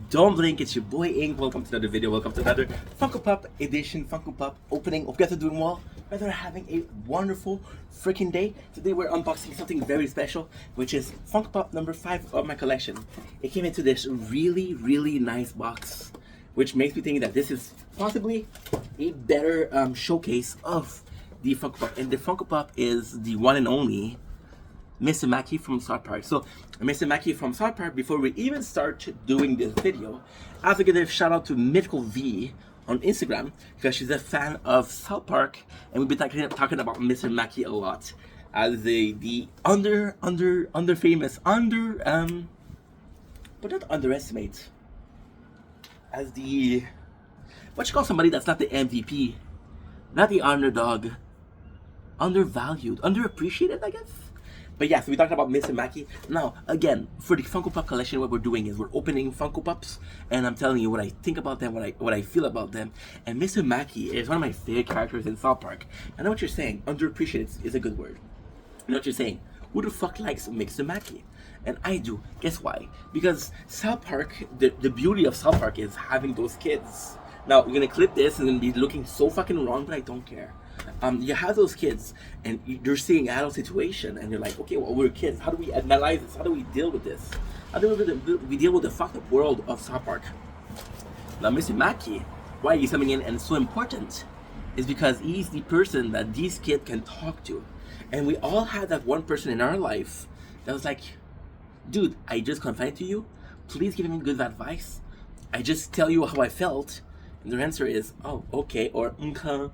Don't blink, it's your boy Ink. Welcome to another video. Welcome to another Funko Pop edition, Funko Pop opening. Hope you guys are doing well. Hope you guys are having a wonderful freaking day. Today we're unboxing something very special, which is Funko Pop number 5 of my collection. It came into this really nice box, which makes me think that this is possibly a better showcase of the Funko Pop. And the Funko Pop is the one and only Mr. Mackie from South Park. So, Mr. Mackie from South Park, before we even start doing this video, I have to give a shout out to Mythical V on Instagram because she's a fan of South Park, and we've been talking about Mr. Mackie a lot as the under famous but not underestimate, as the what you call somebody that's not the MVP, not the underdog, undervalued, underappreciated, I guess. But yeah, so we talked about Mr. Mackie. Now, again, for the Funko Pop collection, what we're doing is we're opening Funko Pops, and I'm telling you what I think about them, what I feel about them. And Mr. Mackie is one of my favorite characters in South Park. I know what you're saying. Underappreciated is a good word. I know what you're saying. Who the fuck likes Mr. Mackie? And I do. Guess why? Because South Park, the beauty of South Park is having those kids. Now, we're gonna clip this and gonna be looking so fucking wrong, but I don't care. You have those kids, and you're seeing adult situation, and you're like, okay, well, we're kids. How do we analyze this? How do we deal with this? How do we deal with the fucked up world of South Park? Now, Mr. Mackie, why he's coming in and so important is because he's the person that these kids can talk to. And we all had that one person in our life that was like, dude, I just confided to you. Please give me good advice. I just tell you how I felt. And their answer is, oh, okay, or okay.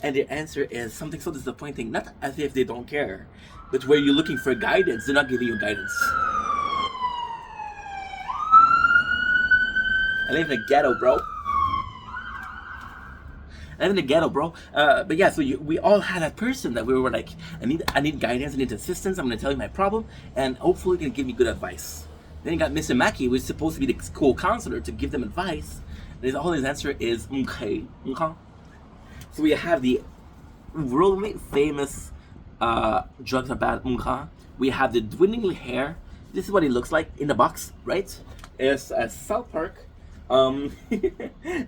And their answer is something so disappointing, not as if they don't care, but where you're looking for guidance, they're not giving you guidance. I live in the ghetto, bro. But yeah, so we all had that person that we were like, I need guidance, I need assistance, I'm gonna tell you my problem, and hopefully you can give me good advice. Then you got Mr. Mackie, who's supposed to be the school counselor to give them advice. All his answer is okay. So we have the worldly famous drugs are bad. We have the dwindling hair. This is what it looks like in the box, right? It's South Park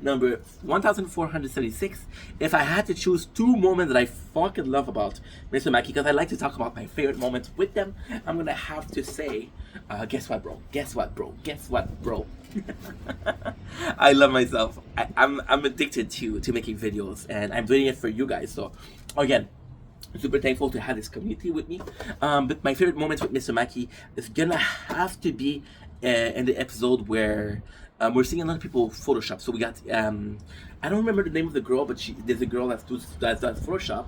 number 1476. If I had to choose two moments that I fucking love about Mr. Mackie, because I like to talk about my favorite moments with them, I'm gonna have to say, guess what, bro? I love myself. I'm addicted to making videos, and I'm doing it for you guys. So again, I'm super thankful to have this community with me. But my favorite moments with Mr. Mackie is gonna have to be in the episode where we're seeing a lot of people Photoshop. So we got I don't remember the name of the girl, but there's a girl that does Photoshop,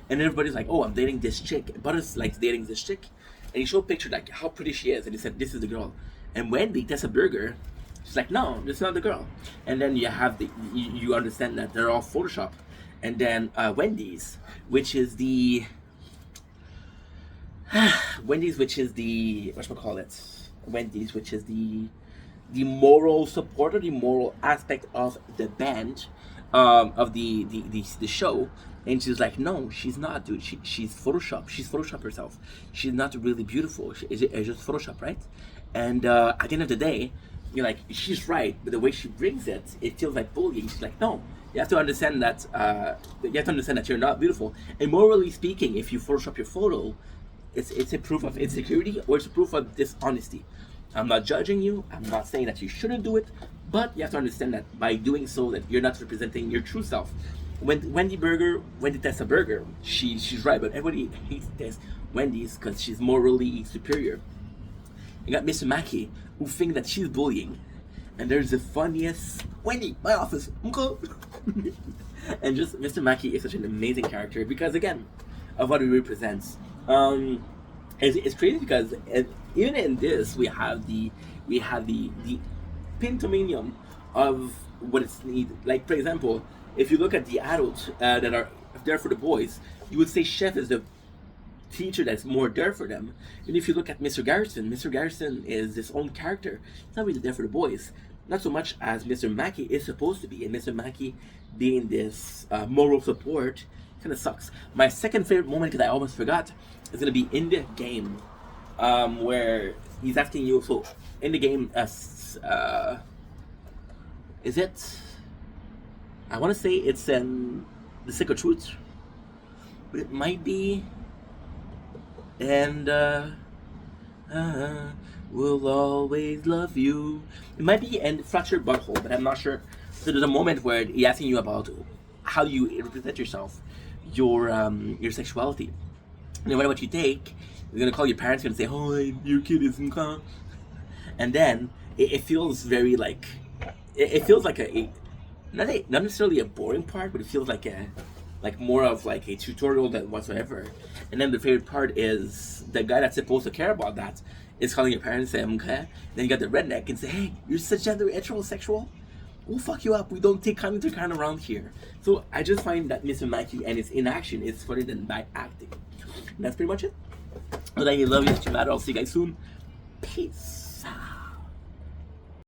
and everybody's like, oh, I'm dating this chick. Butters likes dating this chick, and he showed a picture like how pretty she is, and he said this is the girl. And Wendy, that's a burger. She's like, no, this is not the girl. And then you have you understand that they're all Photoshop. And then Wendy's, which is the Wendy's, which is the Wendy's, which is the moral support or the moral aspect of the band, of the show. And she's like, no, she's not, dude. She's Photoshop. She's Photoshop herself. She's not really beautiful. It's just Photoshop, right? And at the end of the day, you're like, she's right, but the way she brings it, it feels like bullying. She's like, no, you have to understand that you're not beautiful. And morally speaking, if you Photoshop your photo, it's a proof of insecurity or it's a proof of dishonesty. I'm not judging you. I'm not saying that you shouldn't do it, but you have to understand that by doing so, that you're not representing your true self. When Wendy tests a burger, she's right, but everybody hates this Wendy's because she's morally superior. You got Mr. Mackie, who think that she's bullying, and there's the funniest Wendy, my office, and just Mr. Mackie is such an amazing character because again, of what he represents. It's crazy because even in this we have the pentominium of what it's needed. Like for example, if you look at the adults that are there for the boys, you would say Chef is the teacher that's more there for them. And if you look at Mr. Garrison is his own character. He's not really there for the boys, not so much as Mr. Mackie is supposed to be. And Mr. Mackie being this moral support kind of sucks. My second favorite moment, because I almost forgot, is gonna be in the game, where he's asking you. So in the game, is it? I want to say it's the Sick of Truth, but it might be. And will always love you. It might be and Fractured Butthole, but I'm not sure. So there's a moment where he's asking you about how you represent yourself, your sexuality. And no matter what you take, you're gonna call your parents and say, "Oh, your kid isn't calm." And then it feels very like it feels like not necessarily a boring part, but it feels like more of like a tutorial than whatsoever. And then the favorite part is the guy that's supposed to care about that is calling your parents and say, "Okay." Then you got the redneck and say, "Hey, you're cisgender heterosexual? We'll fuck you up. We don't take kind to kind around here." So I just find that Mr. Mackie and his inaction is funnier than by acting. And that's pretty much it. But I love you, that you matter. I'll see you guys soon. Peace.